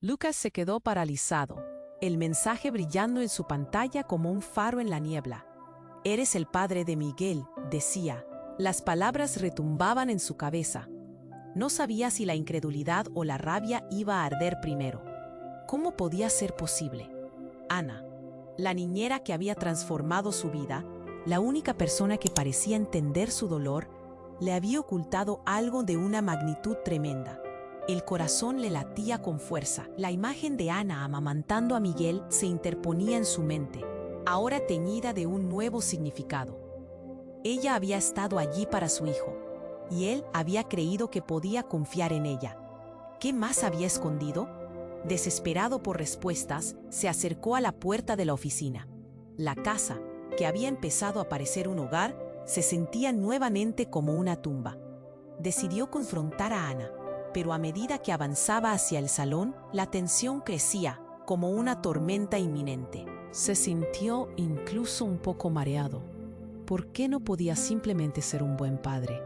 Lucas se quedó paralizado, el mensaje brillando en su pantalla como un faro en la niebla. «Eres el padre de Miguel», decía. Las palabras retumbaban en su cabeza. No sabía si la incredulidad o la rabia iba a arder primero. ¿Cómo podía ser posible? Ana, la niñera que había transformado su vida, la única persona que parecía entender su dolor, le había ocultado algo de una magnitud tremenda. El corazón le latía con fuerza. La imagen de Ana amamantando a Miguel se interponía en su mente, ahora teñida de un nuevo significado. Ella había estado allí para su hijo, y él había creído que podía confiar en ella. ¿Qué más había escondido? Desesperado por respuestas, se acercó a la puerta de la oficina. La casa, que había empezado a parecer un hogar, se sentía nuevamente como una tumba. Decidió confrontar a Ana, pero a medida que avanzaba hacia el salón, la tensión crecía, como una tormenta inminente. Se sintió incluso un poco mareado. ¿Por qué no podía simplemente ser un buen padre?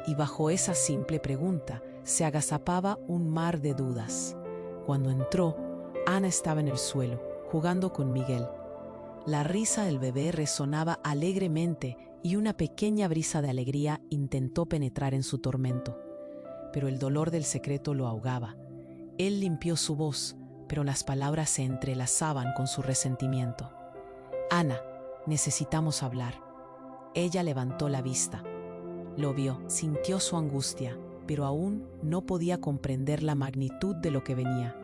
Y bajo esa simple pregunta se agazapaba un mar de dudas. Cuando entró, Ana estaba en el suelo, jugando con Miguel. La risa del bebé resonaba alegremente y una pequeña brisa de alegría intentó penetrar en su tormento. Pero el dolor del secreto lo ahogaba. Él limpió su voz, pero las palabras se entrelazaban con su resentimiento. «Ana, necesitamos hablar». Ella levantó la vista. Lo vio, sintió su angustia, pero aún no podía comprender la magnitud de lo que venía.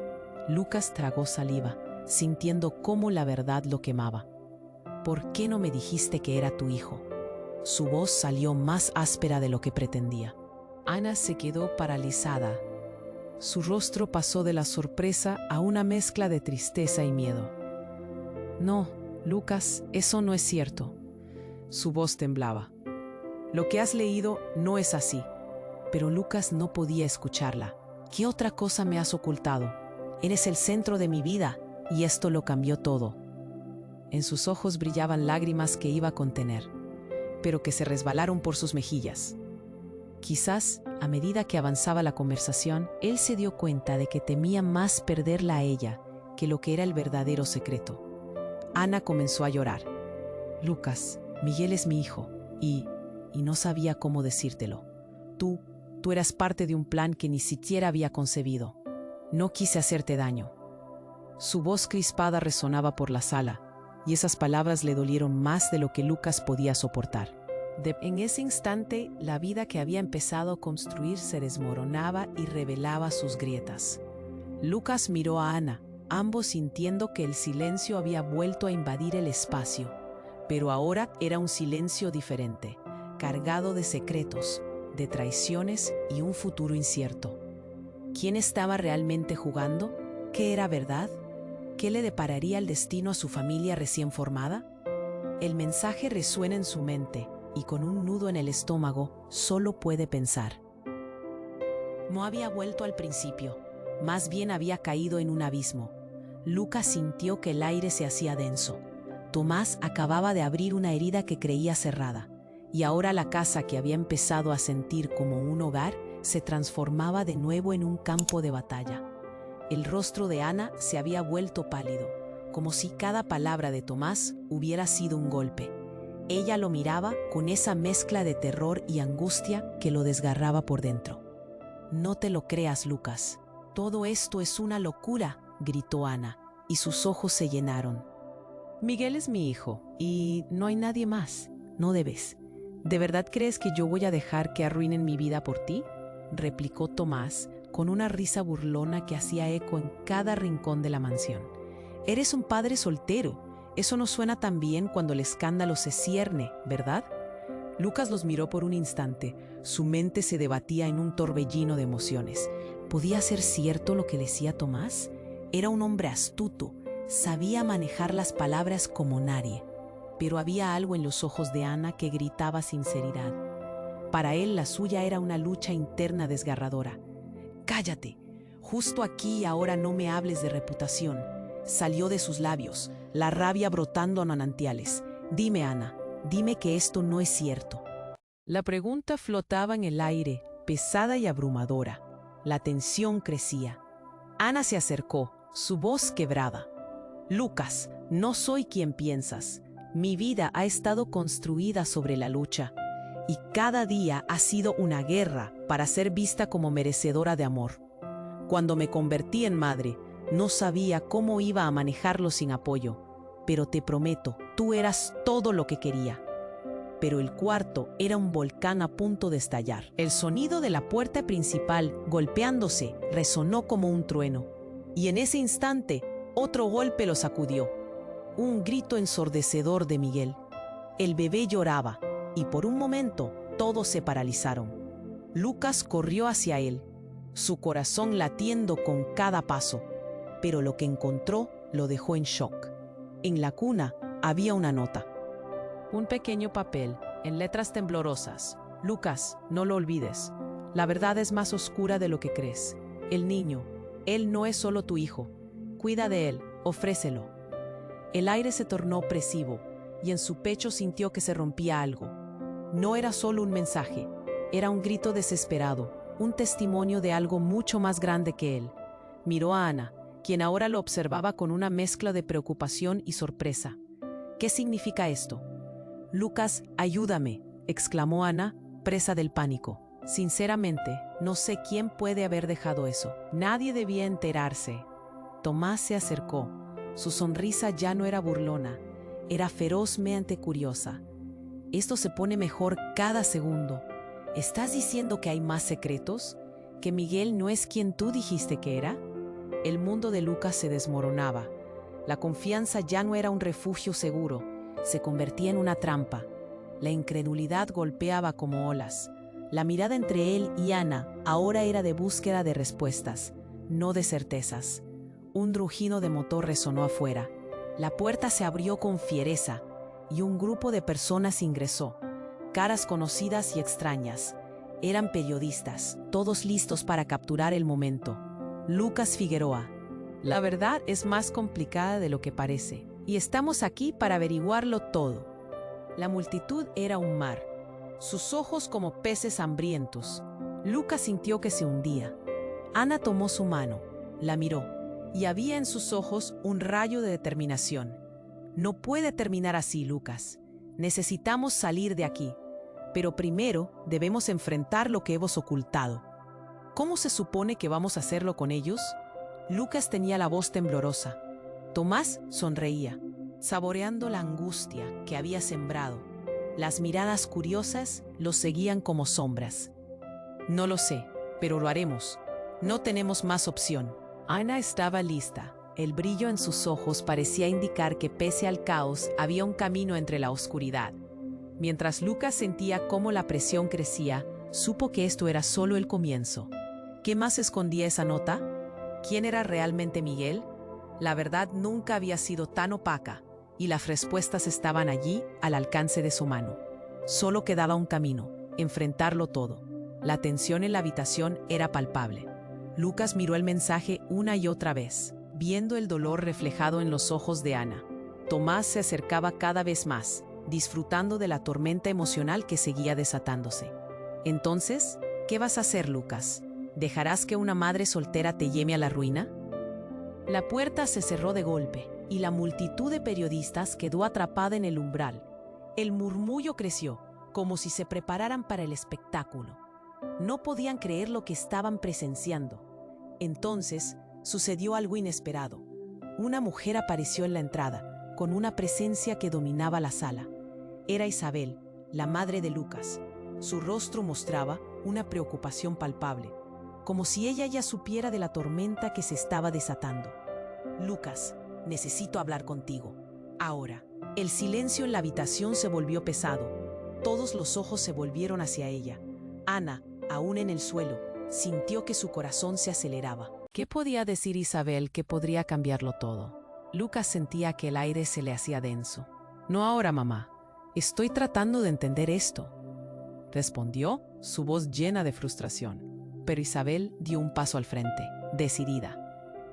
Lucas tragó saliva, sintiendo cómo la verdad lo quemaba. «¿Por qué no me dijiste que era tu hijo?». Su voz salió más áspera de lo que pretendía. Ana se quedó paralizada. Su rostro pasó de la sorpresa a una mezcla de tristeza y miedo. «No, Lucas, eso no es cierto». Su voz temblaba. «Lo que has leído no es así». Pero Lucas no podía escucharla. «¿Qué otra cosa me has ocultado? Eres el centro de mi vida, y esto lo cambió todo». En sus ojos brillaban lágrimas que iba a contener, pero que se resbalaron por sus mejillas. Quizás, a medida que avanzaba la conversación, él se dio cuenta de que temía más perderla a ella que lo que era el verdadero secreto. Ana comenzó a llorar. «Lucas, Miguel es mi hijo, y no sabía cómo decírtelo. Tú eras parte de un plan que ni siquiera había concebido. No quise hacerte daño». Su voz crispada resonaba por la sala, y esas palabras le dolieron más de lo que Lucas podía soportar. En ese instante, la vida que había empezado a construir se desmoronaba y revelaba sus grietas. Lucas miró a Ana, ambos sintiendo que el silencio había vuelto a invadir el espacio. Pero ahora era un silencio diferente, cargado de secretos, de traiciones y un futuro incierto. ¿Quién estaba realmente jugando? ¿Qué era verdad? ¿Qué le depararía el destino a su familia recién formada? El mensaje resuena en su mente y con un nudo en el estómago solo puede pensar. No había vuelto al principio, más bien había caído en un abismo. Lucas sintió que el aire se hacía denso. Tomás acababa de abrir una herida que creía cerrada, y ahora la casa que había empezado a sentir como un hogar se transformaba de nuevo en un campo de batalla. El rostro de Ana se había vuelto pálido, como si cada palabra de Tomás hubiera sido un golpe. Ella lo miraba con esa mezcla de terror y angustia que lo desgarraba por dentro. «No te lo creas, Lucas. Todo esto es una locura», gritó Ana, y sus ojos se llenaron. «Miguel es mi hijo, y no hay nadie más. No debes. ¿De verdad crees que yo voy a dejar que arruinen mi vida por ti?», replicó Tomás, con una risa burlona que hacía eco en cada rincón de la mansión. «Eres un padre soltero. Eso no suena tan bien cuando el escándalo se cierne, ¿verdad?». Lucas los miró por un instante. Su mente se debatía en un torbellino de emociones. ¿Podía ser cierto lo que decía Tomás? Era un hombre astuto. Sabía manejar las palabras como nadie. Pero había algo en los ojos de Ana que gritaba sinceridad. Para él, la suya era una lucha interna desgarradora. «Cállate. Justo aquí y ahora no me hables de reputación», salió de sus labios, la rabia brotando a manantiales. «Dime, Ana, dime que esto no es cierto». La pregunta flotaba en el aire, pesada y abrumadora. La tensión crecía. Ana se acercó, su voz quebrada. Lucas, no soy quien piensas. Mi vida ha estado construida sobre la lucha, y cada día ha sido una guerra para ser vista como merecedora de amor. Cuando me convertí en madre, no sabía cómo iba a manejarlo sin apoyo, pero te prometo, tú eras todo lo que quería. Pero el cuarto era un volcán a punto de estallar. El sonido de la puerta principal golpeándose resonó como un trueno, y en ese instante otro golpe lo sacudió. Un grito ensordecedor de Miguel. El bebé lloraba, y por un momento todos se paralizaron. Lucas corrió hacia él, su corazón latiendo con cada paso, pero lo que encontró lo dejó en shock. En la cuna había una nota. Un pequeño papel, en letras temblorosas. Lucas, no lo olvides. La verdad es más oscura de lo que crees. El niño, él no es solo tu hijo. Cuida de él, ofrécelo. El aire se tornó opresivo, y en su pecho sintió que se rompía algo. No era solo un mensaje, era un grito desesperado, un testimonio de algo mucho más grande que él. Miró a Ana, quien ahora lo observaba con una mezcla de preocupación y sorpresa. ¿Qué significa esto? Lucas, ayúdame, exclamó Ana, presa del pánico. Sinceramente, no sé quién puede haber dejado eso. Nadie debía enterarse. Tomás se acercó. Su sonrisa ya no era burlona, era ferozmente curiosa. Esto se pone mejor cada segundo. ¿Estás diciendo que hay más secretos? ¿Que Miguel no es quien tú dijiste que era? El mundo de Lucas se desmoronaba. La confianza ya no era un refugio seguro, se convertía en una trampa. La incredulidad golpeaba como olas. La mirada entre él y Ana ahora era de búsqueda de respuestas, no de certezas. Un rugido de motor resonó afuera. La puerta se abrió con fiereza y un grupo de personas ingresó. Caras conocidas y extrañas. Eran periodistas, todos listos para capturar el momento. Lucas Figueroa. La verdad es más complicada de lo que parece, y estamos aquí para averiguarlo todo. La multitud era un mar, sus ojos como peces hambrientos. Lucas sintió que se hundía. Ana tomó su mano, la miró, y había en sus ojos un rayo de determinación. No puede terminar así, Lucas. Necesitamos salir de aquí, pero primero debemos enfrentar lo que hemos ocultado. ¿Cómo se supone que vamos a hacerlo con ellos? Lucas tenía la voz temblorosa. Tomás sonreía, saboreando la angustia que había sembrado. Las miradas curiosas los seguían como sombras. No lo sé, pero lo haremos. No tenemos más opción. Ana estaba lista. El brillo en sus ojos parecía indicar que pese al caos había un camino entre la oscuridad. Mientras Lucas sentía cómo la presión crecía, supo que esto era solo el comienzo. ¿Qué más escondía esa nota? ¿Quién era realmente Miguel? La verdad nunca había sido tan opaca, y las respuestas estaban allí, al alcance de su mano. Solo quedaba un camino, enfrentarlo todo. La tensión en la habitación era palpable. Lucas miró el mensaje una y otra vez, viendo el dolor reflejado en los ojos de Ana. Tomás se acercaba cada vez más, disfrutando de la tormenta emocional que seguía desatándose. Entonces, ¿qué vas a hacer, Lucas? ¿Dejarás que una madre soltera te lleve a la ruina? La puerta se cerró de golpe, y la multitud de periodistas quedó atrapada en el umbral. El murmullo creció, como si se prepararan para el espectáculo. No podían creer lo que estaban presenciando. Entonces, sucedió algo inesperado. Una mujer apareció en la entrada, con una presencia que dominaba la sala. Era Isabel, la madre de Lucas. Su rostro mostraba una preocupación palpable, como si ella ya supiera de la tormenta que se estaba desatando. Lucas, necesito hablar contigo. Ahora. El silencio en la habitación se volvió pesado. Todos los ojos se volvieron hacia ella. Ana, aún en el suelo, sintió que su corazón se aceleraba. ¿Qué podía decir Isabel que podría cambiarlo todo? Lucas sentía que el aire se le hacía denso. No ahora, mamá. Estoy tratando de entender esto, respondió, su voz llena de frustración. Pero Isabel dio un paso al frente, decidida.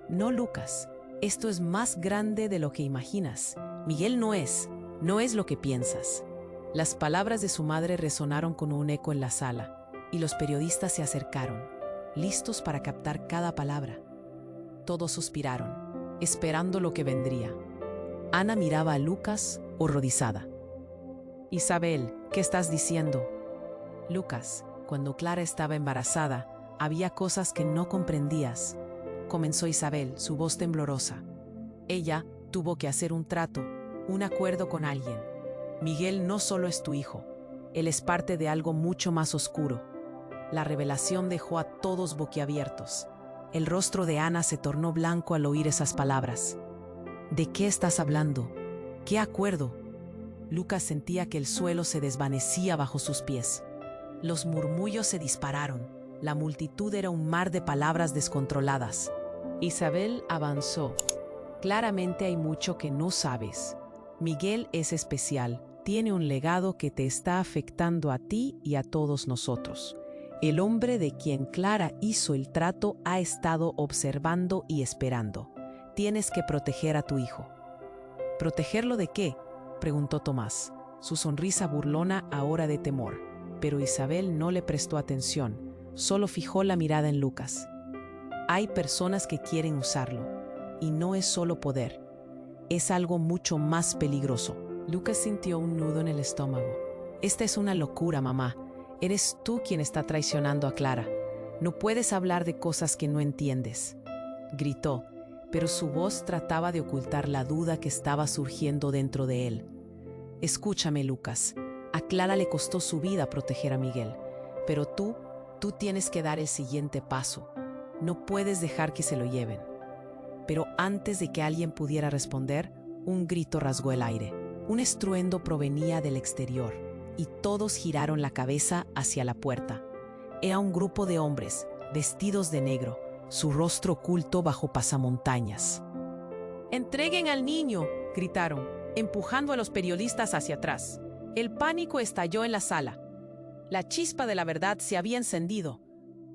No, Lucas, esto es más grande de lo que imaginas. Miguel no es lo que piensas. Las palabras de su madre resonaron con un eco en la sala, y los periodistas se acercaron, listos para captar cada palabra. Todos suspiraron, esperando lo que vendría. Ana miraba a Lucas, horrorizada. «Isabel, ¿qué estás diciendo?» «Lucas, cuando Clara estaba embarazada, había cosas que no comprendías», comenzó Isabel, su voz temblorosa. «Ella tuvo que hacer un trato, un acuerdo con alguien. Miguel no solo es tu hijo, él es parte de algo mucho más oscuro». La revelación dejó a todos boquiabiertos. El rostro de Ana se tornó blanco al oír esas palabras. «¿De qué estás hablando? ¿Qué acuerdo?» Lucas sentía que el suelo se desvanecía bajo sus pies. Los murmullos se dispararon. La multitud era un mar de palabras descontroladas. Isabel avanzó. «Claramente hay mucho que no sabes. Miguel es especial. Tiene un legado que te está afectando a ti y a todos nosotros. El hombre de quien Clara hizo el trato ha estado observando y esperando. Tienes que proteger a tu hijo». «¿Protegerlo de qué?», preguntó Tomás, su sonrisa burlona ahora de temor. Pero Isabel no le prestó atención, solo fijó la mirada en Lucas. «Hay personas que quieren usarlo, y no es solo poder. Es algo mucho más peligroso». Lucas sintió un nudo en el estómago. «Esta es una locura, mamá. Eres tú quien está traicionando a Clara. No puedes hablar de cosas que no entiendes», gritó, pero su voz trataba de ocultar la duda que estaba surgiendo dentro de él. «Escúchame, Lucas. A Clara le costó su vida proteger a Miguel, pero tú tienes que dar el siguiente paso. No puedes dejar que se lo lleven». Pero antes de que alguien pudiera responder, un grito rasgó el aire. Un estruendo provenía del exterior, y todos giraron la cabeza hacia la puerta. Era un grupo de hombres, vestidos de negro, su rostro oculto bajo pasamontañas. «¡Entreguen al niño!», gritaron, empujando a los periodistas hacia atrás. El pánico estalló en la sala. La chispa de la verdad se había encendido,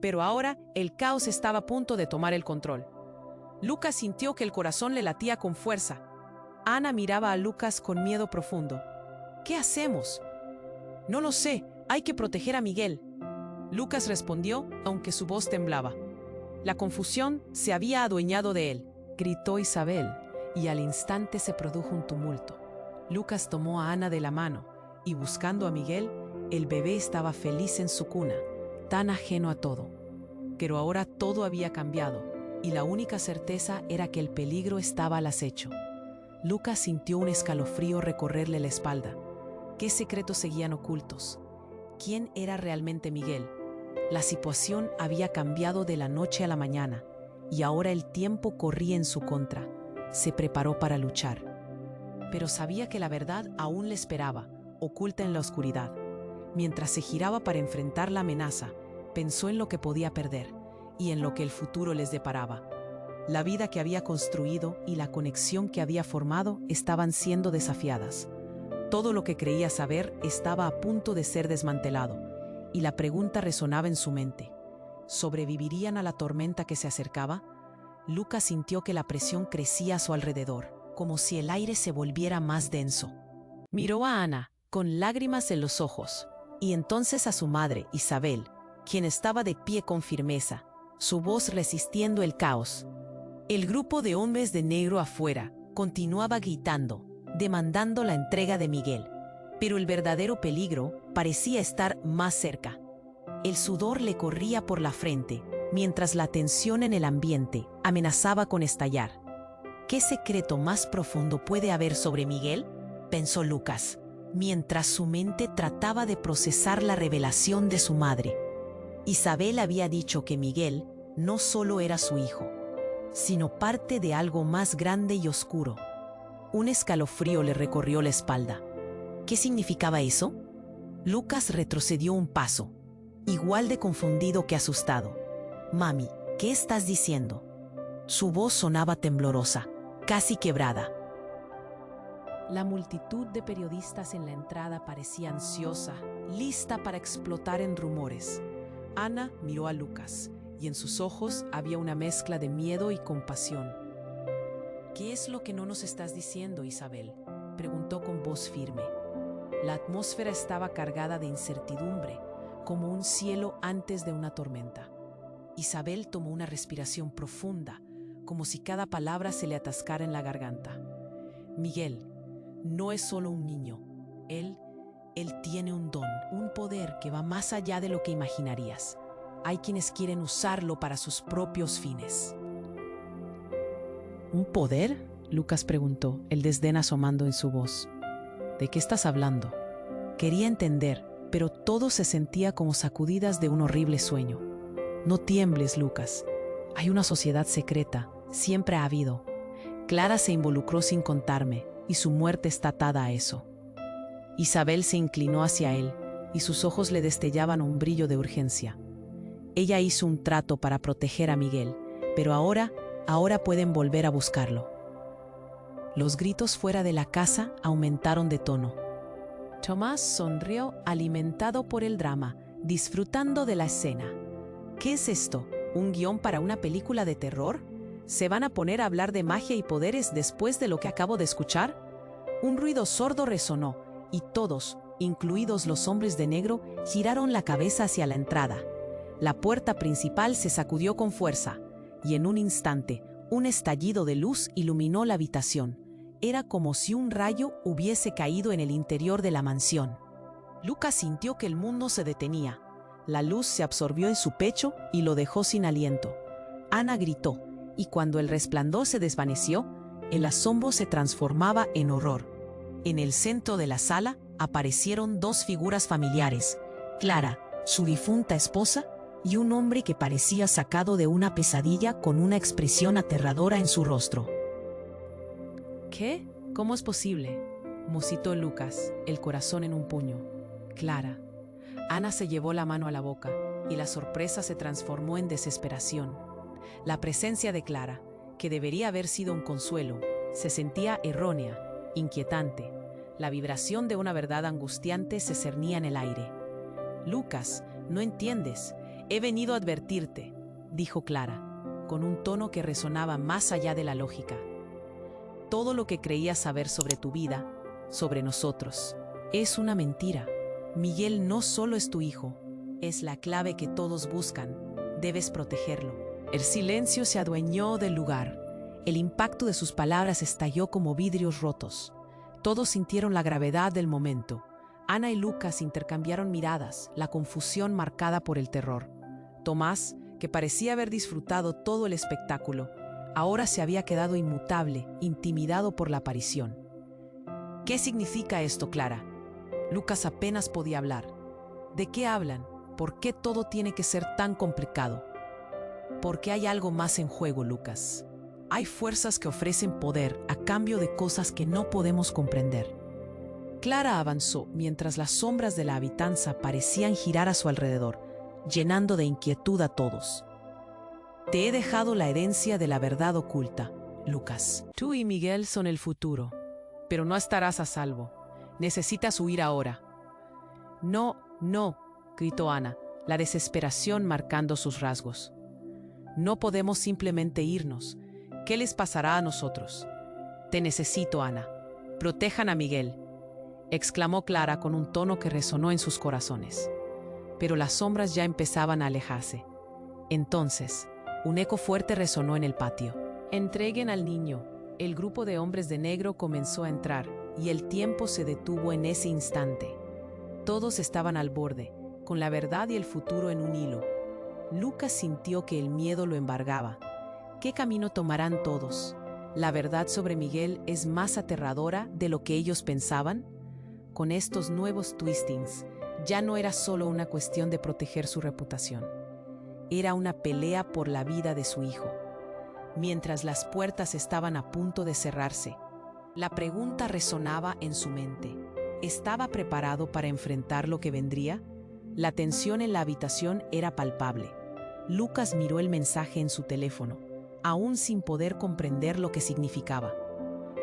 pero ahora el caos estaba a punto de tomar el control. Lucas sintió que el corazón le latía con fuerza. Ana miraba a Lucas con miedo profundo. «¿Qué hacemos?». «No lo sé, hay que proteger a Miguel», Lucas respondió, aunque su voz temblaba. La confusión se había adueñado de él. Gritó Isabel, y al instante se produjo un tumulto. Lucas tomó a Ana de la mano, y buscando a Miguel, el bebé estaba feliz en su cuna, tan ajeno a todo. Pero ahora todo había cambiado, y la única certeza era que el peligro estaba al acecho. Lucas sintió un escalofrío recorrerle la espalda. ¿Qué secretos seguían ocultos? ¿Quién era realmente Miguel? La situación había cambiado de la noche a la mañana, y ahora el tiempo corría en su contra. Se preparó para luchar. Pero sabía que la verdad aún le esperaba, oculta en la oscuridad. Mientras se giraba para enfrentar la amenaza, pensó en lo que podía perder y en lo que el futuro les deparaba. La vida que había construido y la conexión que había formado estaban siendo desafiadas. Todo lo que creía saber estaba a punto de ser desmantelado, y la pregunta resonaba en su mente. ¿Sobrevivirían a la tormenta que se acercaba? Lucas sintió que la presión crecía a su alrededor, como si el aire se volviera más denso. Miró a Ana, con lágrimas en los ojos, y entonces a su madre, Isabel, quien estaba de pie con firmeza, su voz resistiendo el caos. El grupo de hombres de negro afuera continuaba gritando, demandando la entrega de Miguel, pero el verdadero peligro parecía estar más cerca. El sudor le corría por la frente, mientras la tensión en el ambiente amenazaba con estallar. ¿Qué secreto más profundo puede haber sobre Miguel?, pensó Lucas, mientras su mente trataba de procesar la revelación de su madre. Isabel había dicho que Miguel no solo era su hijo, sino parte de algo más grande y oscuro. Un escalofrío le recorrió la espalda. ¿Qué significaba eso? Lucas retrocedió un paso, igual de confundido que asustado. «Mami, ¿qué estás diciendo?». Su voz sonaba temblorosa, casi quebrada. La multitud de periodistas en la entrada parecía ansiosa, lista para explotar en rumores. Ana miró a Lucas, y en sus ojos había una mezcla de miedo y compasión. «¿Qué es lo que no nos estás diciendo, Isabel?», preguntó con voz firme. La atmósfera estaba cargada de incertidumbre, como un cielo antes de una tormenta. Isabel tomó una respiración profunda, como si cada palabra se le atascara en la garganta. Miguel no es solo un niño. Él tiene un don, un poder que va más allá de lo que imaginarías. Hay quienes quieren usarlo para sus propios fines. ¿Un poder?, Lucas preguntó, el desdén asomando en su voz. ¿De qué estás hablando? Quería entender, pero todo se sentía como sacudidas de un horrible sueño. No tiembles, Lucas. Hay una sociedad secreta, siempre ha habido. Clara se involucró sin contarme, y su muerte está atada a eso. Isabel se inclinó hacia él, y sus ojos le destellaban un brillo de urgencia. Ella hizo un trato para proteger a Miguel, pero ahora pueden volver a buscarlo. Los gritos fuera de la casa aumentaron de tono. Tomás sonrió, alimentado por el drama, disfrutando de la escena. ¿Qué es esto? ¿Un guión para una película de terror? ¿Se van a poner a hablar de magia y poderes después de lo que acabo de escuchar? Un ruido sordo resonó, y todos, incluidos los hombres de negro, giraron la cabeza hacia la entrada. La puerta principal se sacudió con fuerza, y en un instante, un estallido de luz iluminó la habitación. Era como si un rayo hubiese caído en el interior de la mansión. Lucas sintió que el mundo se detenía. La luz se absorbió en su pecho y lo dejó sin aliento. Ana gritó, y cuando el resplandor se desvaneció, el asombro se transformaba en horror. En el centro de la sala aparecieron dos figuras familiares: Clara, su difunta esposa, y un hombre que parecía sacado de una pesadilla con una expresión aterradora en su rostro. ¿Qué? ¿Cómo es posible?, musitó Lucas, el corazón en un puño. Clara. Ana se llevó la mano a la boca, y la sorpresa se transformó en desesperación. La presencia de Clara, que debería haber sido un consuelo, se sentía errónea, inquietante. La vibración de una verdad angustiante se cernía en el aire. Lucas, no entiendes. He venido a advertirte, dijo Clara, con un tono que resonaba más allá de la lógica. Todo lo que creías saber sobre tu vida, sobre nosotros, es una mentira. Miguel no solo es tu hijo, es la clave que todos buscan. Debes protegerlo. El silencio se adueñó del lugar. El impacto de sus palabras estalló como vidrios rotos. Todos sintieron la gravedad del momento. Ana y Lucas intercambiaron miradas, la confusión marcada por el terror. Tomás, que parecía haber disfrutado todo el espectáculo, ahora se había quedado inmutable, intimidado por la aparición. ¿Qué significa esto, Clara? Lucas apenas podía hablar. ¿De qué hablan? ¿Por qué todo tiene que ser tan complicado? Porque hay algo más en juego, Lucas. Hay fuerzas que ofrecen poder a cambio de cosas que no podemos comprender. Clara avanzó mientras las sombras de la habitanza parecían girar a su alrededor, llenando de inquietud a todos. Te he dejado la herencia de la verdad oculta, Lucas. Tú y Miguel son el futuro, pero no estarás a salvo. Necesitas huir ahora. No, no, gritó Ana, la desesperación marcando sus rasgos. No podemos simplemente irnos. ¿Qué les pasará a nosotros? Te necesito, Ana. Protejan a Miguel, exclamó Clara con un tono que resonó en sus corazones. Pero las sombras ya empezaban a alejarse. Entonces, un eco fuerte resonó en el patio. Entreguen al niño. El grupo de hombres de negro comenzó a entrar, y el tiempo se detuvo en ese instante. Todos estaban al borde, con la verdad y el futuro en un hilo. Lucas sintió que el miedo lo embargaba. ¿Qué camino tomarán todos? ¿La verdad sobre Miguel es más aterradora de lo que ellos pensaban? Con estos nuevos twistings, ya no era solo una cuestión de proteger su reputación. Era una pelea por la vida de su hijo. Mientras las puertas estaban a punto de cerrarse, la pregunta resonaba en su mente. ¿Estaba preparado para enfrentar lo que vendría? La tensión en la habitación era palpable. Lucas miró el mensaje en su teléfono, aún sin poder comprender lo que significaba.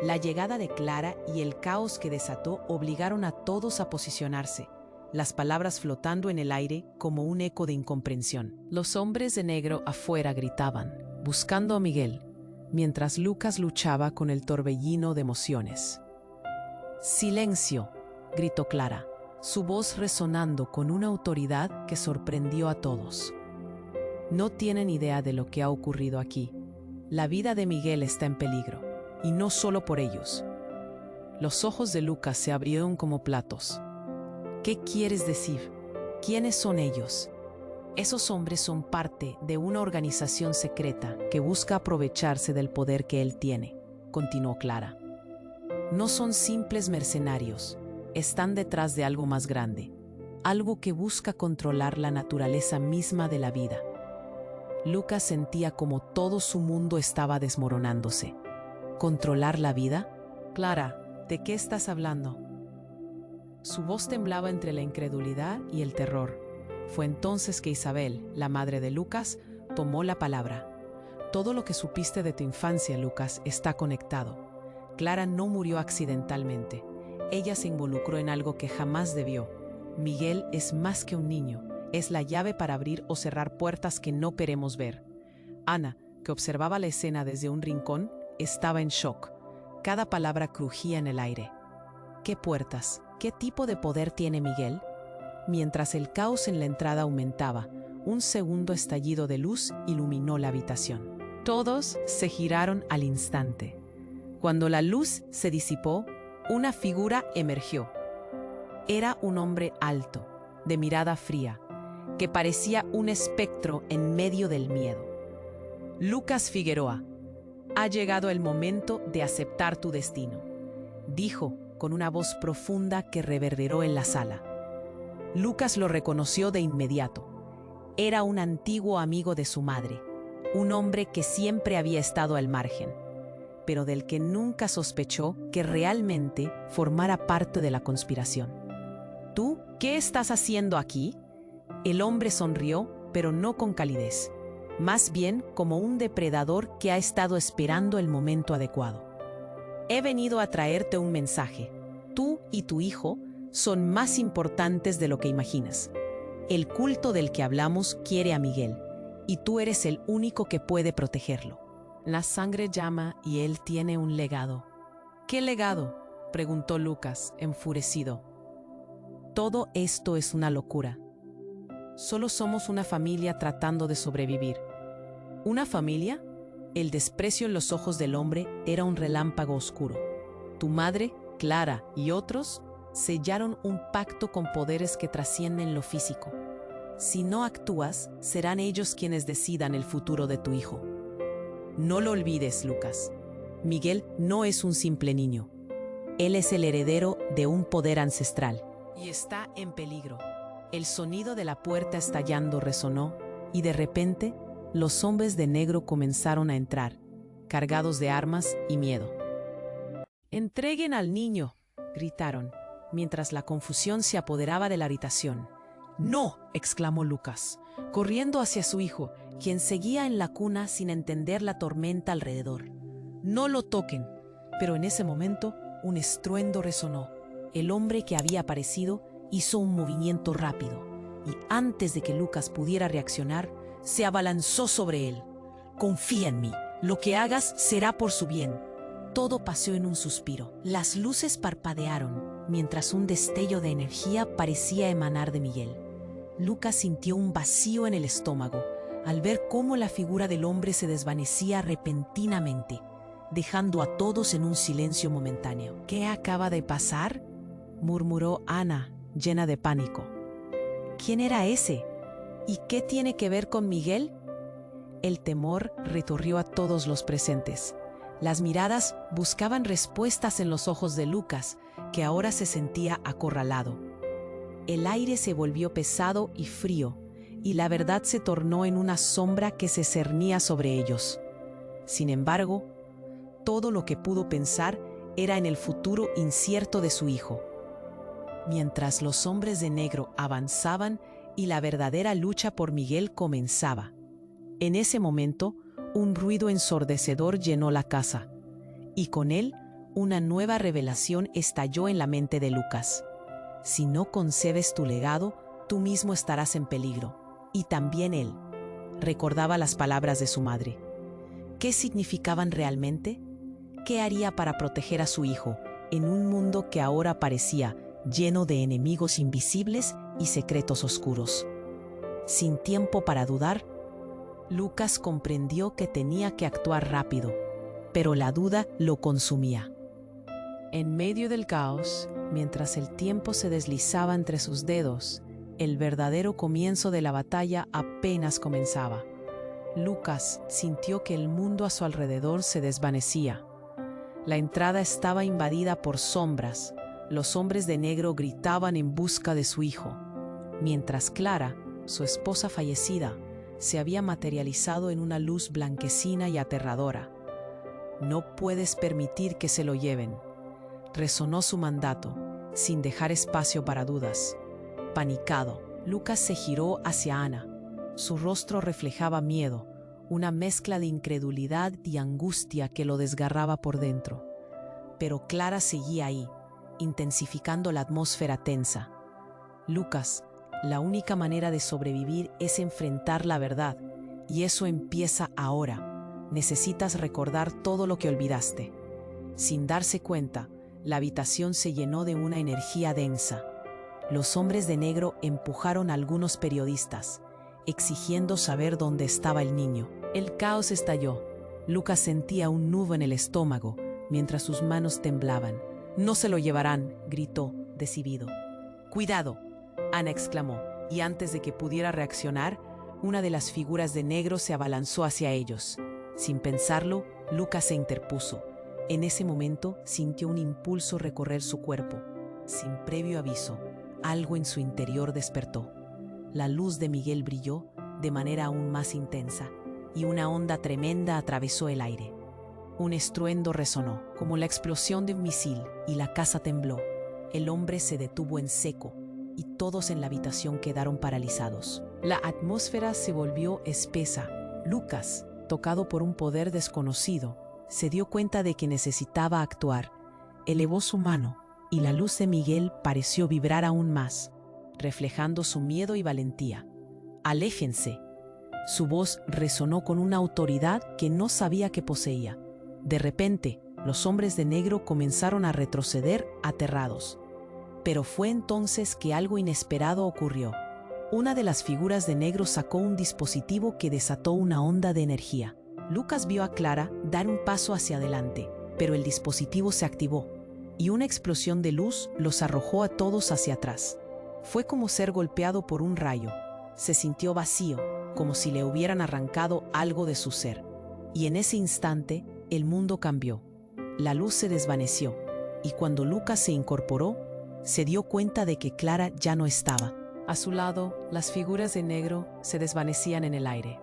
La llegada de Clara y el caos que desató obligaron a todos a posicionarse, las palabras flotando en el aire como un eco de incomprensión. Los hombres de negro afuera gritaban, buscando a Miguel, mientras Lucas luchaba con el torbellino de emociones. «¡Silencio!», gritó Clara, su voz resonando con una autoridad que sorprendió a todos. «No tienen idea de lo que ha ocurrido aquí. La vida de Miguel está en peligro, y no solo por ellos. Los ojos de Lucas se abrieron como platos. ¿Qué quieres decir? ¿Quiénes son ellos? Esos hombres son parte de una organización secreta que busca aprovecharse del poder que él tiene, continuó Clara. No son simples mercenarios, están detrás de algo más grande, algo que busca controlar la naturaleza misma de la vida. Lucas sentía como todo su mundo estaba desmoronándose. ¿Controlar la vida? Clara, ¿de qué estás hablando? Su voz temblaba entre la incredulidad y el terror. Fue entonces que Isabel, la madre de Lucas, tomó la palabra. Todo lo que supiste de tu infancia, Lucas, está conectado. Clara no murió accidentalmente. Ella se involucró en algo que jamás debió. Miguel es más que un niño. Es la llave para abrir o cerrar puertas que no queremos ver. Ana, que observaba la escena desde un rincón, estaba en shock. Cada palabra crujía en el aire. ¿Qué puertas? ¿Qué tipo de poder tiene Miguel? Mientras el caos en la entrada aumentaba, un segundo estallido de luz iluminó la habitación. Todos se giraron al instante. Cuando la luz se disipó, una figura emergió. Era un hombre alto, de mirada fría, que parecía un espectro en medio del miedo. Lucas Figueroa, ha llegado el momento de aceptar tu destino, dijo con una voz profunda que reverberó en la sala. Lucas lo reconoció de inmediato. Era un antiguo amigo de su madre, un hombre que siempre había estado al margen, pero del que nunca sospechó que realmente formara parte de la conspiración. ¿Tú qué estás haciendo aquí? El hombre sonrió, pero no con calidez, más bien como un depredador que ha estado esperando el momento adecuado. He venido a traerte un mensaje. Tú y tu hijo son más importantes de lo que imaginas. El culto del que hablamos quiere a Miguel, y tú eres el único que puede protegerlo. La sangre llama y él tiene un legado. ¿Qué legado?, preguntó Lucas, enfurecido. Todo esto es una locura. Solo somos una familia tratando de sobrevivir. ¿Una familia? El desprecio en los ojos del hombre era un relámpago oscuro. Tu madre, Clara y otros sellaron un pacto con poderes que trascienden lo físico. Si no actúas, serán ellos quienes decidan el futuro de tu hijo. No lo olvides, Lucas. Miguel no es un simple niño. Él es el heredero de un poder ancestral. Y está en peligro. El sonido de la puerta estallando resonó, y de repente, los hombres de negro comenzaron a entrar, cargados de armas y miedo. «¡Entreguen al niño!», gritaron, mientras la confusión se apoderaba de la habitación. «¡No!», exclamó Lucas, corriendo hacia su hijo, quien seguía en la cuna sin entender la tormenta alrededor. «¡No lo toquen!». Pero en ese momento, un estruendo resonó. El hombre que había aparecido hizo un movimiento rápido, y antes de que Lucas pudiera reaccionar, se abalanzó sobre él. «Confía en mí. Lo que hagas será por su bien». Todo pasó en un suspiro. Las luces parpadearon, mientras un destello de energía parecía emanar de Miguel. Lucas sintió un vacío en el estómago al ver cómo la figura del hombre se desvanecía repentinamente, dejando a todos en un silencio momentáneo. «¿Qué acaba de pasar?», murmuró Ana, llena de pánico. «¿Quién era ese? ¿Y qué tiene que ver con Miguel?». El temor recorrió a todos los presentes. Las miradas buscaban respuestas en los ojos de Lucas, que ahora se sentía acorralado. El aire se volvió pesado y frío, y la verdad se tornó en una sombra que se cernía sobre ellos. Sin embargo, todo lo que pudo pensar era en el futuro incierto de su hijo. Mientras los hombres de negro avanzaban y la verdadera lucha por Miguel comenzaba. En ese momento, un ruido ensordecedor llenó la casa, y con él, una nueva revelación estalló en la mente de Lucas. Si no concebes tu legado, tú mismo estarás en peligro, y también él. Recordaba las palabras de su madre. ¿Qué significaban realmente? ¿Qué haría para proteger a su hijo en un mundo que ahora parecía lleno de enemigos invisibles y secretos oscuros? Sin tiempo para dudar, Lucas comprendió que tenía que actuar rápido, pero la duda lo consumía. En medio del caos, mientras el tiempo se deslizaba entre sus dedos, el verdadero comienzo de la batalla apenas comenzaba. Lucas sintió que el mundo a su alrededor se desvanecía. La entrada estaba invadida por sombras. Los hombres de negro gritaban en busca de su hijo, mientras Clara, su esposa fallecida, se había materializado en una luz blanquecina y aterradora. «No puedes permitir que se lo lleven», resonó su mandato, sin dejar espacio para dudas. Panicado, Lucas se giró hacia Ana. Su rostro reflejaba miedo, una mezcla de incredulidad y angustia que lo desgarraba por dentro. Pero Clara seguía ahí, intensificando la atmósfera tensa. «Lucas, la única manera de sobrevivir es enfrentar la verdad, y eso empieza ahora. Necesitas recordar todo lo que olvidaste». Sin darse cuenta, la habitación se llenó de una energía densa. Los hombres de negro empujaron a algunos periodistas, exigiendo saber dónde estaba el niño. El caos estalló. Lucas sentía un nudo en el estómago, mientras sus manos temblaban. «No se lo llevarán», gritó, decidido. «Cuidado», Ana exclamó, y antes de que pudiera reaccionar, una de las figuras de negro se abalanzó hacia ellos. Sin pensarlo, Lucas se interpuso. En ese momento sintió un impulso recorrer su cuerpo. Sin previo aviso, algo en su interior despertó. La luz de Miguel brilló de manera aún más intensa, y una onda tremenda atravesó el aire. Un estruendo resonó, como la explosión de un misil, y la casa tembló. El hombre se detuvo en seco, y todos en la habitación quedaron paralizados. La atmósfera se volvió espesa. Lucas, tocado por un poder desconocido, se dio cuenta de que necesitaba actuar. Elevó su mano, y la luz de Miguel pareció vibrar aún más, reflejando su miedo y valentía. «Aléjense». Su voz resonó con una autoridad que no sabía que poseía. De repente, los hombres de negro comenzaron a retroceder aterrados. Pero fue entonces que algo inesperado ocurrió. Una de las figuras de negro sacó un dispositivo que desató una onda de energía. Lucas vio a Clara dar un paso hacia adelante, pero el dispositivo se activó, y una explosión de luz los arrojó a todos hacia atrás. Fue como ser golpeado por un rayo. Se sintió vacío, como si le hubieran arrancado algo de su ser. Y en ese instante, el mundo cambió. La luz se desvaneció, y cuando Lucas se incorporó, se dio cuenta de que Clara ya no estaba. A su lado, las figuras de negro se desvanecían en el aire.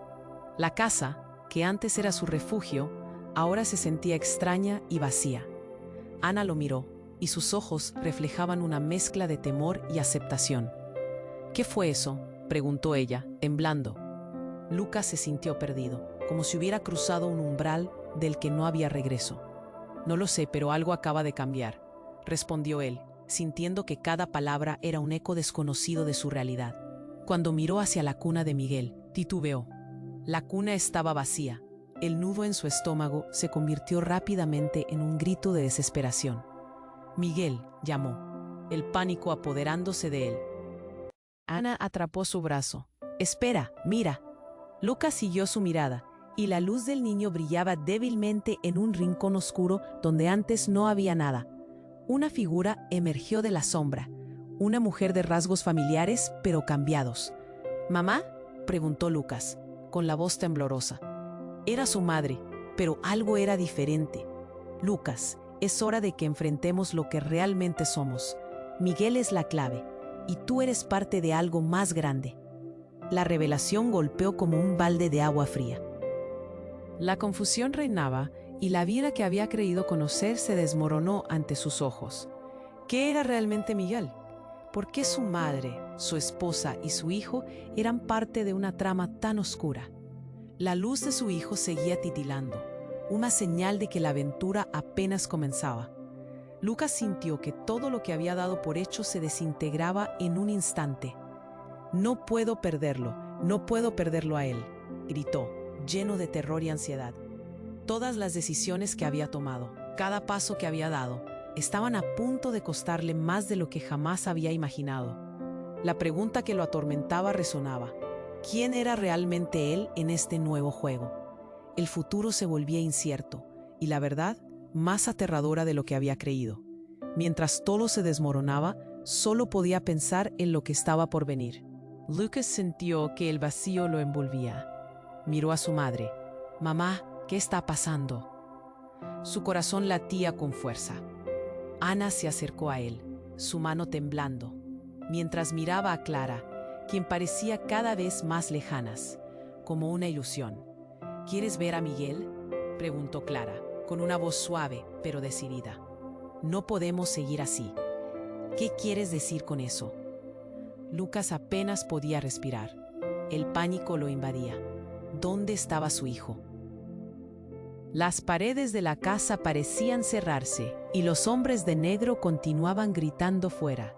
La casa, que antes era su refugio, ahora se sentía extraña y vacía. Ana lo miró, y sus ojos reflejaban una mezcla de temor y aceptación. «¿Qué fue eso?», preguntó ella, temblando. Lucas se sintió perdido, como si hubiera cruzado un umbral del que no había regreso. «No lo sé, pero algo acaba de cambiar», respondió él, sintiendo que cada palabra era un eco desconocido de su realidad. Cuando miró hacia la cuna de Miguel, titubeó. La cuna estaba vacía. El nudo en su estómago se convirtió rápidamente en un grito de desesperación. «Miguel», llamó, el pánico apoderándose de él. Ana atrapó su brazo. «Espera, mira». Lucas siguió su mirada, y la luz del niño brillaba débilmente en un rincón oscuro donde antes no había nada. Una figura emergió de la sombra, una mujer de rasgos familiares pero cambiados. «¿Mamá?», preguntó Lucas, con la voz temblorosa. Era su madre, pero algo era diferente. «Lucas, es hora de que enfrentemos lo que realmente somos. Miguel es la clave, y tú eres parte de algo más grande». La revelación golpeó como un balde de agua fría. La confusión reinaba, y la vida que había creído conocer se desmoronó ante sus ojos. ¿Qué era realmente Miguel? ¿Por qué su madre, su esposa y su hijo eran parte de una trama tan oscura? La luz de su hijo seguía titilando, una señal de que la aventura apenas comenzaba. Lucas sintió que todo lo que había dado por hecho se desintegraba en un instante. «No puedo perderlo, no puedo perderlo a él», gritó, lleno de terror y ansiedad. Todas las decisiones que había tomado, cada paso que había dado, estaban a punto de costarle más de lo que jamás había imaginado. La pregunta que lo atormentaba resonaba: ¿Quién era realmente él en este nuevo juego? El futuro se volvía incierto y la verdad más aterradora de lo que había creído. Mientras todo se desmoronaba, solo podía pensar en lo que estaba por venir. Lucas sintió que el vacío lo envolvía. Miró a su madre. «Mamá, ¿qué está pasando?» Su corazón latía con fuerza. Ana se acercó a él, su mano temblando, mientras miraba a Clara, quien parecía cada vez más lejanas, como una ilusión. «¿Quieres ver a Miguel?», preguntó Clara, con una voz suave pero decidida. «No podemos seguir así». «¿Qué quieres decir con eso?». Lucas apenas podía respirar. El pánico lo invadía. ¿Dónde estaba su hijo? Las paredes de la casa parecían cerrarse y los hombres de negro continuaban gritando fuera.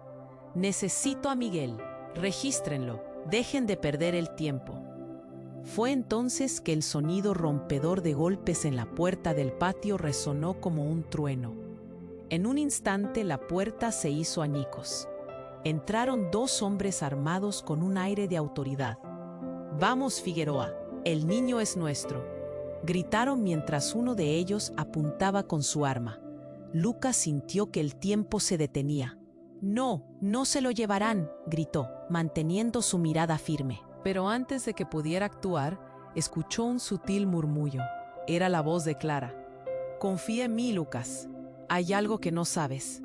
«Necesito a Miguel. Regístrenlo. Dejen de perder el tiempo». Fue entonces que el sonido rompedor de golpes en la puerta del patio resonó como un trueno. En un instante la puerta se hizo añicos. Entraron dos hombres armados con un aire de autoridad. «Vamos, Figueroa, el niño es nuestro», gritaron mientras uno de ellos apuntaba con su arma. Lucas sintió que el tiempo se detenía. «No, no se lo llevarán», gritó, manteniendo su mirada firme. Pero antes de que pudiera actuar, escuchó un sutil murmullo. Era la voz de Clara. «Confía en mí, Lucas. Hay algo que no sabes».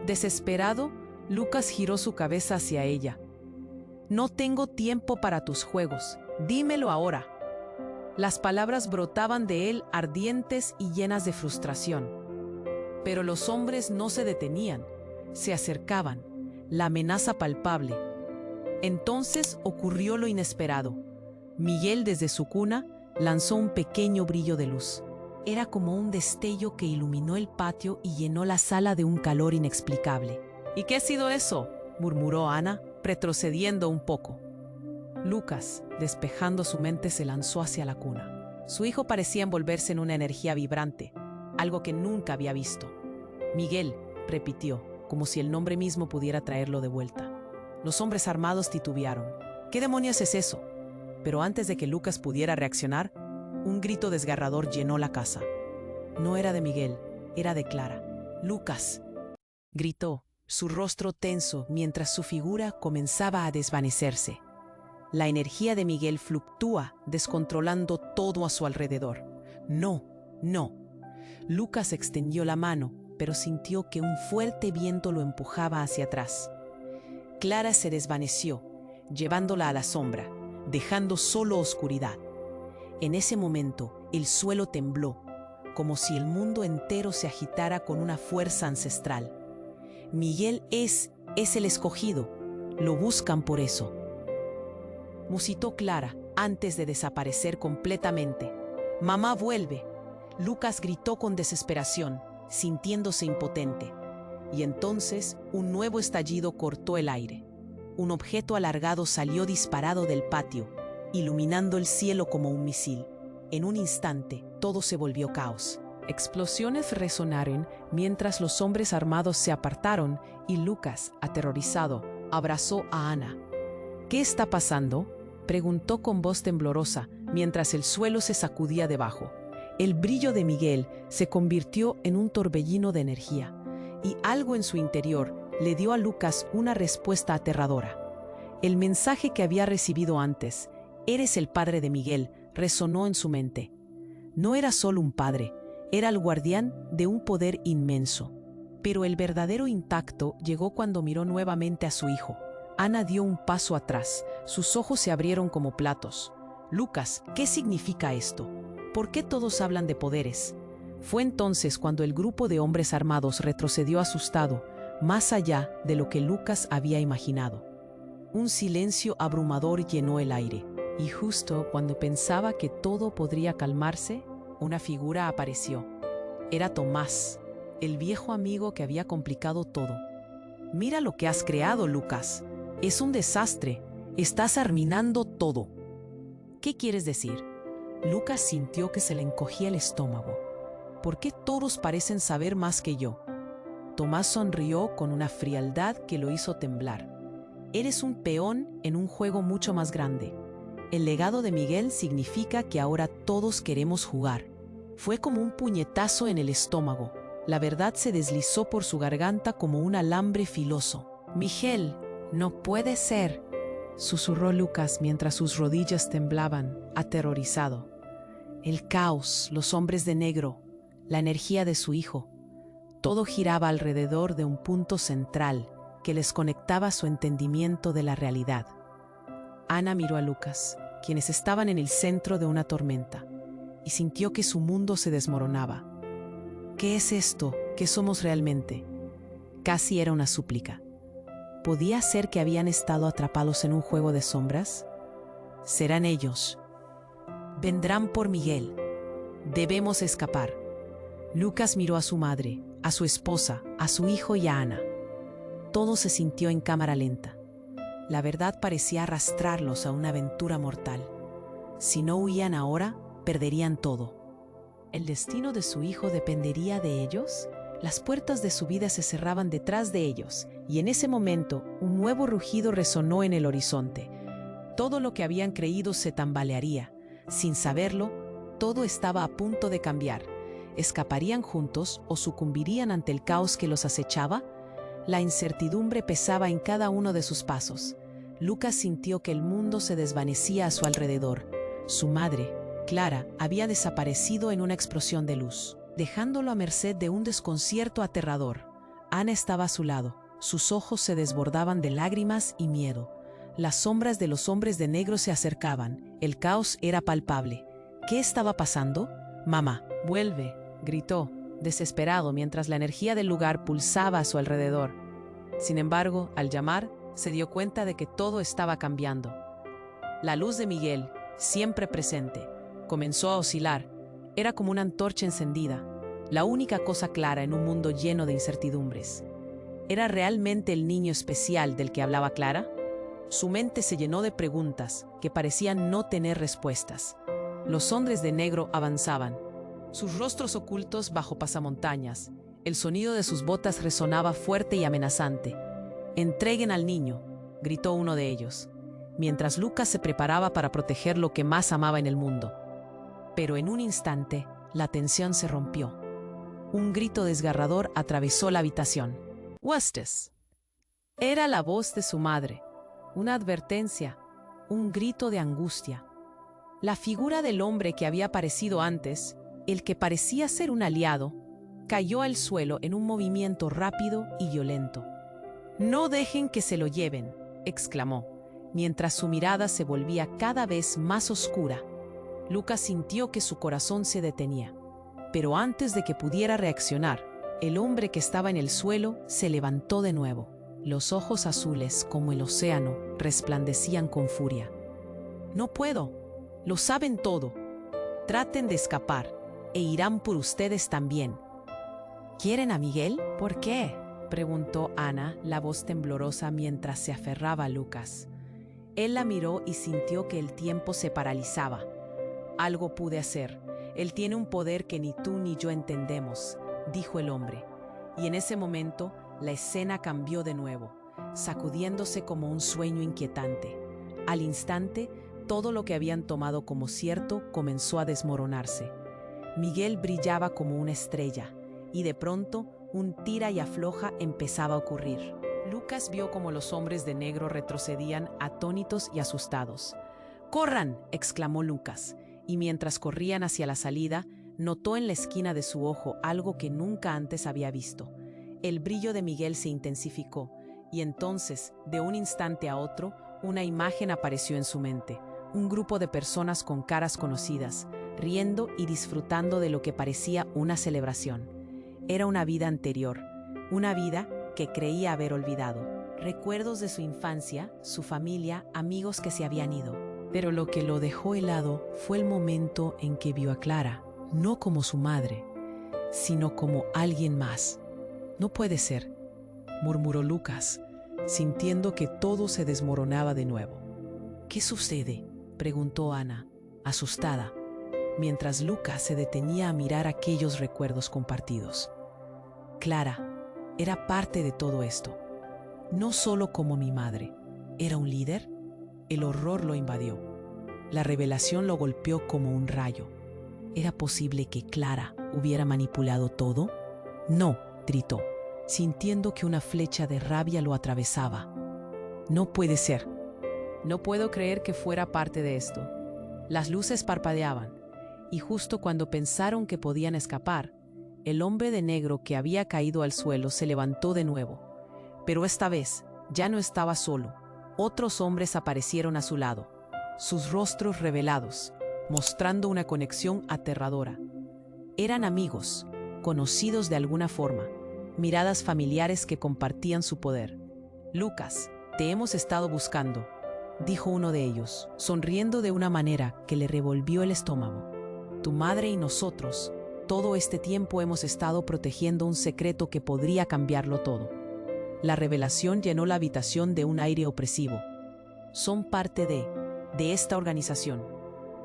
Desesperado, Lucas giró su cabeza hacia ella. «No tengo tiempo para tus juegos. Dímelo ahora». Las palabras brotaban de él ardientes y llenas de frustración. Pero los hombres no se detenían, se acercaban, la amenaza palpable. Entonces ocurrió lo inesperado. Miguel, desde su cuna, lanzó un pequeño brillo de luz. Era como un destello que iluminó el patio y llenó la sala de un calor inexplicable. «¿Y qué ha sido eso?», murmuró Ana, retrocediendo un poco. Lucas, despejando su mente, se lanzó hacia la cuna. Su hijo parecía envolverse en una energía vibrante, algo que nunca había visto. «Miguel», repitió, como si el nombre mismo pudiera traerlo de vuelta. Los hombres armados titubearon. «¿Qué demonios es eso?». Pero antes de que Lucas pudiera reaccionar, un grito desgarrador llenó la casa. No era de Miguel, era de Clara. «¡Lucas!», gritó, su rostro tenso mientras su figura comenzaba a desvanecerse. La energía de Miguel fluctúa, descontrolando todo a su alrededor. «No, no». Lucas extendió la mano, pero sintió que un fuerte viento lo empujaba hacia atrás. Clara se desvaneció, llevándola a la sombra, dejando solo oscuridad. En ese momento, el suelo tembló, como si el mundo entero se agitara con una fuerza ancestral. «Miguel es el escogido. Lo buscan por eso», musitó Clara antes de desaparecer completamente. «Mamá, vuelve». Lucas gritó con desesperación, sintiéndose impotente. Y entonces un nuevo estallido cortó el aire. Un objeto alargado salió disparado del patio, iluminando el cielo como un misil. En un instante, todo se volvió caos. Explosiones resonaron mientras los hombres armados se apartaron y Lucas, aterrorizado, abrazó a Ana. «¿Qué está pasando?», preguntó con voz temblorosa mientras el suelo se sacudía debajo. El brillo de Miguel se convirtió en un torbellino de energía, y algo en su interior le dio a Lucas una respuesta aterradora. El mensaje que había recibido antes, «Eres el padre de Miguel», resonó en su mente. No era solo un padre, era el guardián de un poder inmenso. Pero el verdadero impacto llegó cuando miró nuevamente a su hijo. Ana dio un paso atrás, sus ojos se abrieron como platos. «Lucas, ¿qué significa esto? ¿Por qué todos hablan de poderes?». Fue entonces cuando el grupo de hombres armados retrocedió asustado, más allá de lo que Lucas había imaginado. Un silencio abrumador llenó el aire, y justo cuando pensaba que todo podría calmarse, una figura apareció. Era Tomás, el viejo amigo que había complicado todo. «Mira lo que has creado, Lucas. Es un desastre. Estás arruinando todo». «¿Qué quieres decir?». Lucas sintió que se le encogía el estómago. «¿Por qué todos parecen saber más que yo?». Tomás sonrió con una frialdad que lo hizo temblar. «Eres un peón en un juego mucho más grande. El legado de Miguel significa que ahora todos queremos jugar. Fue como un puñetazo en el estómago. La verdad se deslizó por su garganta como un alambre filoso. «Miguel, no puede ser», susurró Lucas mientras sus rodillas temblaban, aterrorizado. El caos, los hombres de negro, la energía de su hijo. Todo giraba alrededor de un punto central que les conectaba su entendimiento de la realidad. Ana miró a Lucas, quienes estaban en el centro de una tormenta, y sintió que su mundo se desmoronaba. «¿Qué es esto? ¿Qué somos realmente?». Casi era una súplica. ¿Podía ser que habían estado atrapados en un juego de sombras? Serán ellos. Vendrán por Miguel. Debemos escapar. Lucas miró a su madre, a su esposa, a su hijo y a Ana. Todo se sintió en cámara lenta. La verdad parecía arrastrarlos a una aventura mortal. Si no huían ahora, perderían todo. ¿El destino de su hijo dependería de ellos? Las puertas de su vida se cerraban detrás de ellos, y en ese momento un nuevo rugido resonó en el horizonte. Todo lo que habían creído se tambalearía. Sin saberlo, todo estaba a punto de cambiar. ¿Escaparían juntos o sucumbirían ante el caos que los acechaba? La incertidumbre pesaba en cada uno de sus pasos. Lucas sintió que el mundo se desvanecía a su alrededor. Su madre, Clara, había desaparecido en una explosión de luz, dejándolo a merced de un desconcierto aterrador. Ana estaba a su lado. Sus ojos se desbordaban de lágrimas y miedo. Las sombras de los hombres de negro se acercaban. El caos era palpable. ¿Qué estaba pasando? «Mamá, vuelve», gritó, desesperado mientras la energía del lugar pulsaba a su alrededor. Sin embargo, al llamar, se dio cuenta de que todo estaba cambiando. La luz de Miguel, siempre presente, comenzó a oscilar. Era como una antorcha encendida, la única cosa clara en un mundo lleno de incertidumbres. ¿Era realmente el niño especial del que hablaba Clara? Su mente se llenó de preguntas que parecían no tener respuestas. Los hombres de negro avanzaban, sus rostros ocultos bajo pasamontañas. El sonido de sus botas resonaba fuerte y amenazante. «Entreguen al niño», gritó uno de ellos, mientras Lucas se preparaba para proteger lo que más amaba en el mundo. Pero en un instante, la tensión se rompió. Un grito desgarrador atravesó la habitación. «¡Huestes!». Era la voz de su madre, una advertencia, un grito de angustia. La figura del hombre que había aparecido antes, el que parecía ser un aliado, cayó al suelo en un movimiento rápido y violento. «No dejen que se lo lleven», exclamó, mientras su mirada se volvía cada vez más oscura. Lucas sintió que su corazón se detenía. Pero antes de que pudiera reaccionar, el hombre que estaba en el suelo se levantó de nuevo. Los ojos azules, como el océano, resplandecían con furia. «No puedo. Lo saben todo. Traten de escapar, e irán por ustedes también». «¿Quieren a Miguel? ¿Por qué?», preguntó Ana, la voz temblorosa mientras se aferraba a Lucas. Él la miró y sintió que el tiempo se paralizaba. «Algo pude hacer. Él tiene un poder que ni tú ni yo entendemos», dijo el hombre. Y en ese momento, la escena cambió de nuevo, sacudiéndose como un sueño inquietante. Al instante, todo lo que habían tomado como cierto comenzó a desmoronarse. Miguel brillaba como una estrella, y de pronto, un tira y afloja empezaba a ocurrir. Lucas vio como los hombres de negro retrocedían atónitos y asustados. «¡Corran!», exclamó Lucas, y mientras corrían hacia la salida, notó en la esquina de su ojo algo que nunca antes había visto. El brillo de Miguel se intensificó, y entonces, de un instante a otro, una imagen apareció en su mente. Un grupo de personas con caras conocidas, riendo y disfrutando de lo que parecía una celebración. Era una vida anterior, una vida que creía haber olvidado. Recuerdos de su infancia, su familia, amigos que se habían ido. Pero lo que lo dejó helado fue el momento en que vio a Clara, no como su madre, sino como alguien más. «No puede ser», murmuró Lucas, sintiendo que todo se desmoronaba de nuevo. «¿Qué sucede?», preguntó Ana, asustada, mientras Lucas se detenía a mirar aquellos recuerdos compartidos. Clara era parte de todo esto. No solo como mi madre. ¿Era un líder? El horror lo invadió. La revelación lo golpeó como un rayo. ¿Era posible que Clara hubiera manipulado todo? No, gritó, sintiendo que una flecha de rabia lo atravesaba. No puede ser. No puedo creer que fuera parte de esto. Las luces parpadeaban, y justo cuando pensaron que podían escapar, el hombre de negro que había caído al suelo se levantó de nuevo. Pero esta vez ya no estaba solo. Otros hombres aparecieron a su lado, sus rostros revelados, mostrando una conexión aterradora. Eran amigos, conocidos de alguna forma, miradas familiares que compartían su poder. «Lucas, te hemos estado buscando», dijo uno de ellos, sonriendo de una manera que le revolvió el estómago. «Tu madre y nosotros, todo este tiempo hemos estado protegiendo un secreto que podría cambiarlo todo». La revelación llenó la habitación de un aire opresivo. «Son parte de esta organización»,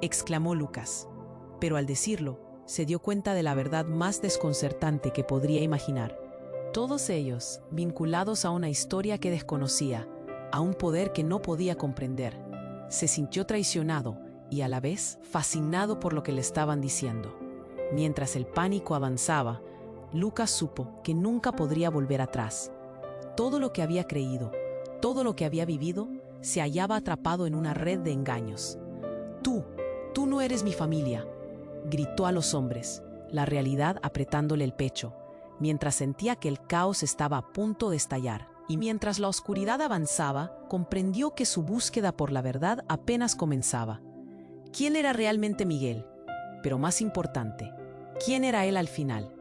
exclamó Lucas. Pero al decirlo, se dio cuenta de la verdad más desconcertante que podría imaginar. Todos ellos vinculados a una historia que desconocía, a un poder que no podía comprender. Se sintió traicionado y a la vez fascinado por lo que le estaban diciendo. Mientras el pánico avanzaba, Lucas supo que nunca podría volver atrás. Todo lo que había creído, todo lo que había vivido, se hallaba atrapado en una red de engaños. Tú no eres mi familia», gritó a los hombres, la realidad apretándole el pecho, mientras sentía que el caos estaba a punto de estallar. Y mientras la oscuridad avanzaba, comprendió que su búsqueda por la verdad apenas comenzaba. ¿Quién era realmente Miguel? Pero más importante, ¿quién era él al final?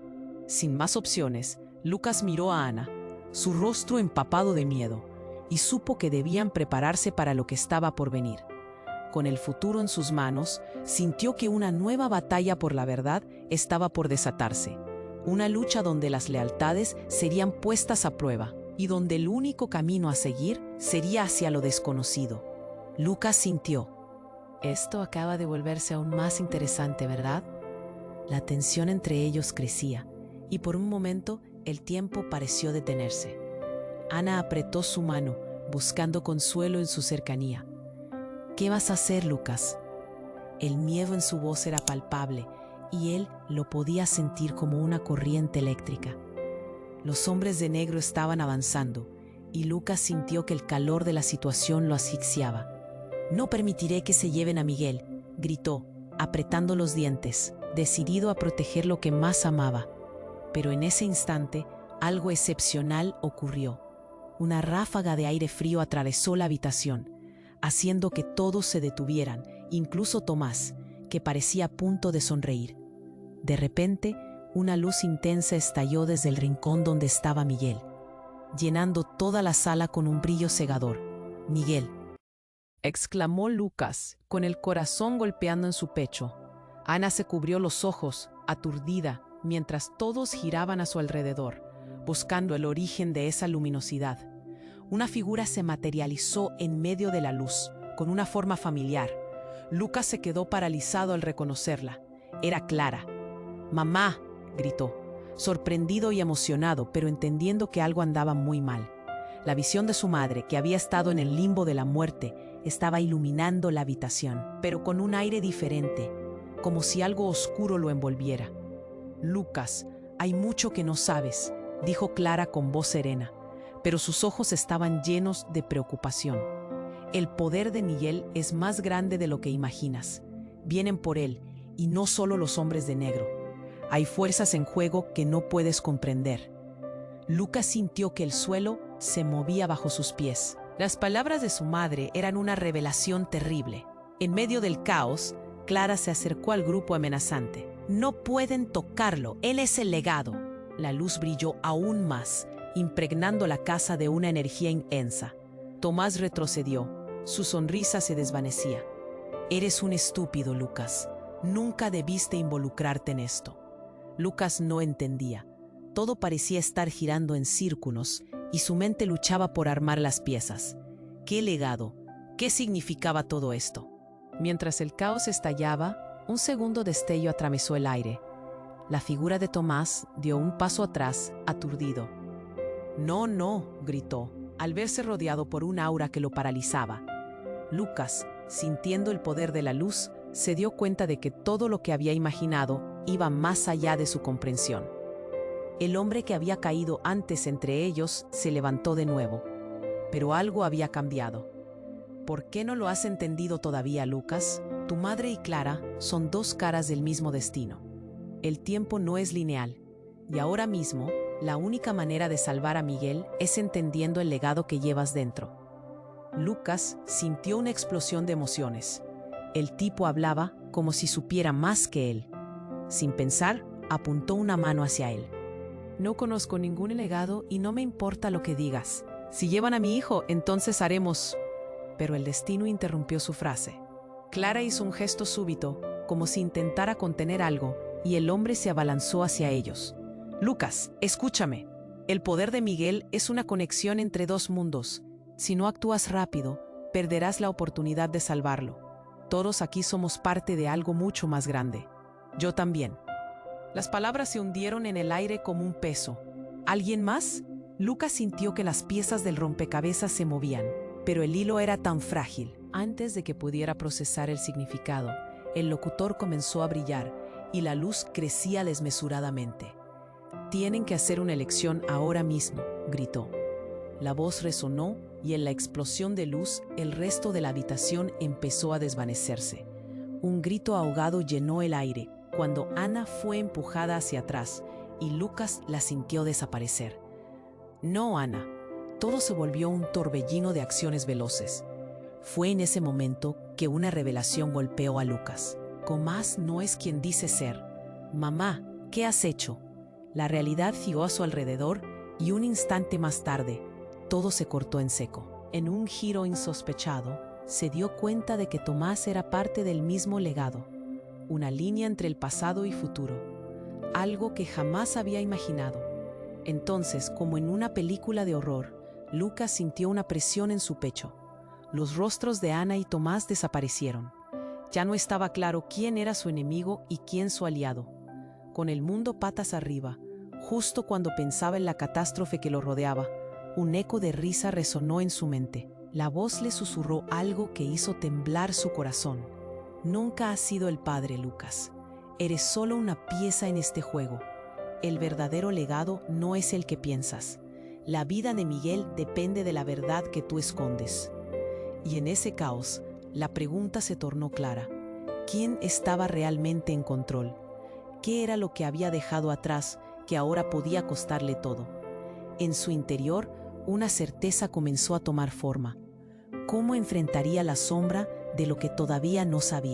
Sin más opciones, Lucas miró a Ana, su rostro empapado de miedo, y supo que debían prepararse para lo que estaba por venir. Con el futuro en sus manos, sintió que una nueva batalla por la verdad estaba por desatarse. Una lucha donde las lealtades serían puestas a prueba y donde el único camino a seguir sería hacia lo desconocido. Lucas sintió: esto acaba de volverse aún más interesante, ¿verdad? La tensión entre ellos crecía, y por un momento el tiempo pareció detenerse. Ana apretó su mano, buscando consuelo en su cercanía. «¿Qué vas a hacer, Lucas?». El miedo en su voz era palpable, y él lo podía sentir como una corriente eléctrica. Los hombres de negro estaban avanzando, y Lucas sintió que el calor de la situación lo asfixiaba. «No permitiré que se lleven a Miguel», gritó, apretando los dientes, decidido a proteger lo que más amaba. Pero en ese instante, algo excepcional ocurrió. Una ráfaga de aire frío atravesó la habitación, haciendo que todos se detuvieran, incluso Tomás, que parecía a punto de sonreír. De repente, una luz intensa estalló desde el rincón donde estaba Miguel, llenando toda la sala con un brillo cegador. «Miguel», exclamó Lucas, con el corazón golpeando en su pecho. Ana se cubrió los ojos, aturdida, mientras todos giraban a su alrededor, buscando el origen de esa luminosidad. Una figura se materializó en medio de la luz, con una forma familiar. Lucas se quedó paralizado al reconocerla. Era Clara. «¡Mamá!», gritó, sorprendido y emocionado, pero entendiendo que algo andaba muy mal. La visión de su madre, que había estado en el limbo de la muerte, estaba iluminando la habitación, pero con un aire diferente, como si algo oscuro lo envolviera. «Lucas, hay mucho que no sabes», dijo Clara con voz serena, pero sus ojos estaban llenos de preocupación. «El poder de Miguel es más grande de lo que imaginas. Vienen por él, y no solo los hombres de negro. Hay fuerzas en juego que no puedes comprender». Lucas sintió que el suelo se movía bajo sus pies. Las palabras de su madre eran una revelación terrible. En medio del caos, Clara se acercó al grupo amenazante. «No pueden tocarlo, él es el legado». La luz brilló aún más, impregnando la casa de una energía intensa. Tomás retrocedió, su sonrisa se desvanecía. «Eres un estúpido, Lucas. Nunca debiste involucrarte en esto». Lucas no entendía. Todo parecía estar girando en círculos y su mente luchaba por armar las piezas. ¿Qué legado? ¿Qué significaba todo esto? Mientras el caos estallaba, un segundo destello atravesó el aire. La figura de Tomás dio un paso atrás, aturdido. «No», gritó, al verse rodeado por un aura que lo paralizaba. «Lucas, Sintiendo el poder de la luz, se dio cuenta de que todo lo que había imaginado iba más allá de su comprensión. El hombre que había caído antes entre ellos se levantó de nuevo, pero algo había cambiado. ¿Por qué no lo has entendido todavía, Lucas? Tu madre y Clara son dos caras del mismo destino. El tiempo no es lineal, y ahora mismo, la única manera de salvar a Miguel es entendiendo el legado que llevas dentro. Lucas sintió una explosión de emociones. El tipo hablaba como si supiera más que él. Sin pensar, apuntó una mano hacia él. No conozco ningún legado y no me importa lo que digas. Si llevan a mi hijo, entonces haremos... Pero el destino interrumpió su frase. Clara hizo un gesto súbito, como si intentara contener algo, y el hombre se abalanzó hacia ellos. Lucas, escúchame. El poder de Miguel es una conexión entre dos mundos. Si no actúas rápido, perderás la oportunidad de salvarlo. Todos aquí somos parte de algo mucho más grande. Yo también. Las palabras se hundieron en el aire como un peso. ¿Alguien más? Lucas sintió que las piezas del rompecabezas se movían, pero el hilo era tan frágil. Antes de que pudiera procesar el significado, el locutor comenzó a brillar y la luz crecía desmesuradamente. «Tienen que hacer una elección ahora mismo», gritó. La voz resonó y en la explosión de luz el resto de la habitación empezó a desvanecerse. Un grito ahogado llenó el aire cuando Ana fue empujada hacia atrás y Lucas la sintió desaparecer. No, Ana. Todo se volvió un torbellino de acciones veloces. Fue en ese momento que una revelación golpeó a Lucas. Tomás no es quien dice ser. Mamá, ¿qué has hecho? La realidad giró a su alrededor y un instante más tarde, todo se cortó en seco. En un giro insospechado, se dio cuenta de que Tomás era parte del mismo legado, una línea entre el pasado y futuro, algo que jamás había imaginado. Entonces, como en una película de horror, Lucas sintió una presión en su pecho. Los rostros de Ana y Tomás desaparecieron. Ya no estaba claro quién era su enemigo y quién su aliado. Con el mundo patas arriba, justo cuando pensaba en la catástrofe que lo rodeaba, un eco de risa resonó en su mente. La voz le susurró algo que hizo temblar su corazón. Nunca has sido el padre, Lucas. Eres solo una pieza en este juego. El verdadero legado no es el que piensas. La vida de Miguel depende de la verdad que tú escondes. Y en ese caos, la pregunta se tornó clara. ¿Quién estaba realmente en control? ¿Qué era lo que había dejado atrás que ahora podía costarle todo? En su interior, una certeza comenzó a tomar forma. ¿Cómo enfrentaría la sombra de lo que todavía no sabía?